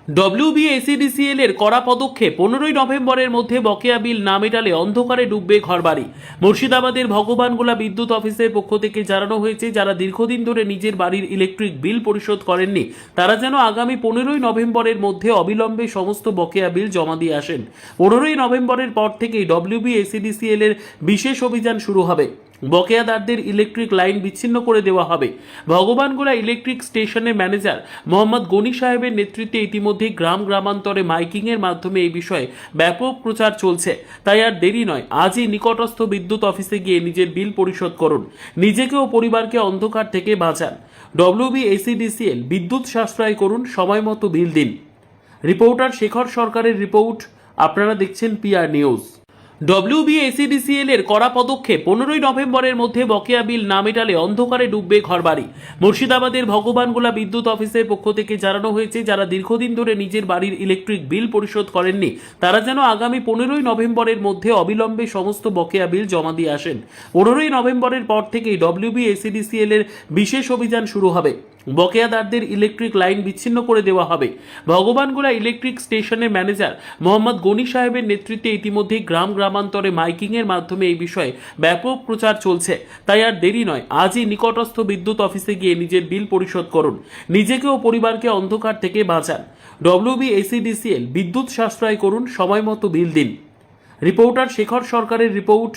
WBSEDCL এর কড়া পদক্ষেপ, 15ই নভেম্বরের মধ্যে বকেয়া বিল না মেটালে অন্ধকারে ডুববে ঘরবাড়ি। মুর্শিদাবাদের ভগবানগোলা বিদ্যুৎ অফিসের পক্ষ থেকে জানানো হয়েছে, যারা দীর্ঘদিন ধরে নিজের বাড়ির ইলেকট্রিক বিল পরিশোধ করেননি তারা যেন আগামী 15ই নভেম্বরের মধ্যে অবিলম্বে সমস্ত বকেয়া বিল জমা দিয়ে আসেন। 15ই নভেম্বরের পর থেকেই WBSEDCL এর বিশেষ অভিযান শুরু হবে। বকেয়াদারদের ইলেকট্রিক লাইন বিচ্ছিন্ন করে দেওয়া হবে। ভগবানগোলা ইলেকট্রিক স্টেশনের ম্যানেজার মোহাম্মদ গনি সাহেবের নেতৃত্বে ইতিমধ্যেই গ্রামান্তরে মাইকিংয়ের মাধ্যমে এই বিষয়ে ব্যাপক প্রচার চলছে। তাই আর দেরি নয়, আজই নিকটস্থ বিদ্যুৎ অফিসে গিয়ে নিজের বিল পরিশোধ করুন, নিজেকে ও পরিবারকে অন্ধকার থেকে বাঁচান। WBSEDCL বিদ্যুৎ সাশ্রয় করুন, সময় মতো বিল দিন। রিপোর্টার শেখর সরকারের রিপোর্ট, আপনারা দেখছেন PR নিউজ। WBSEDCL এর কড়া পদক্ষেপ, 15ই নভেম্বরের মধ্যে বকেয়া বিল না মেটালে অন্ধকারে ডুববে ঘরবাড়ি। মুর্শিদাবাদের ভগবানগোলা বিদ্যুৎ অফিসের পক্ষ থেকে জানানো হয়েছে, যারা দীর্ঘদিন ধরে নিজের বাড়ির ইলেকট্রিক বিল পরিশোধ করেননি তারা যেন আগামী 15ই নভেম্বরের মধ্যে অবিলম্বে সমস্ত বকেয়া বিল জমা দিয়ে আসেন। 15ই নভেম্বরের পর থেকেই WBSEDCL এর বিশেষ অভিযান শুরু হবে। বকেয়াদারদের ইলেকট্রিক লাইন বিচ্ছিন্ন করে দেওয়া হবে। ভগবানগোলা ইলেকট্রিক স্টেশনের ম্যানেজার মোহাম্মদ গনি সাহেবের নেতৃত্বে ইতিমধ্যেই গ্রামান্তরে মাইকিংয়ের মাধ্যমে এই বিষয়ে ব্যাপক প্রচার চলছে। তাই আর দেরি নয়, আজই নিকটস্থ বিদ্যুৎ অফিসে গিয়ে নিজের বিল পরিশোধ করুন, নিজেকে ও পরিবারকে অন্ধকার থেকে বাঁচান। WBSEDCL বিদ্যুৎ সাশ্রয় করুন, সময় মতো বিল দিন। রিপোর্টার শেখর সরকারের রিপোর্ট,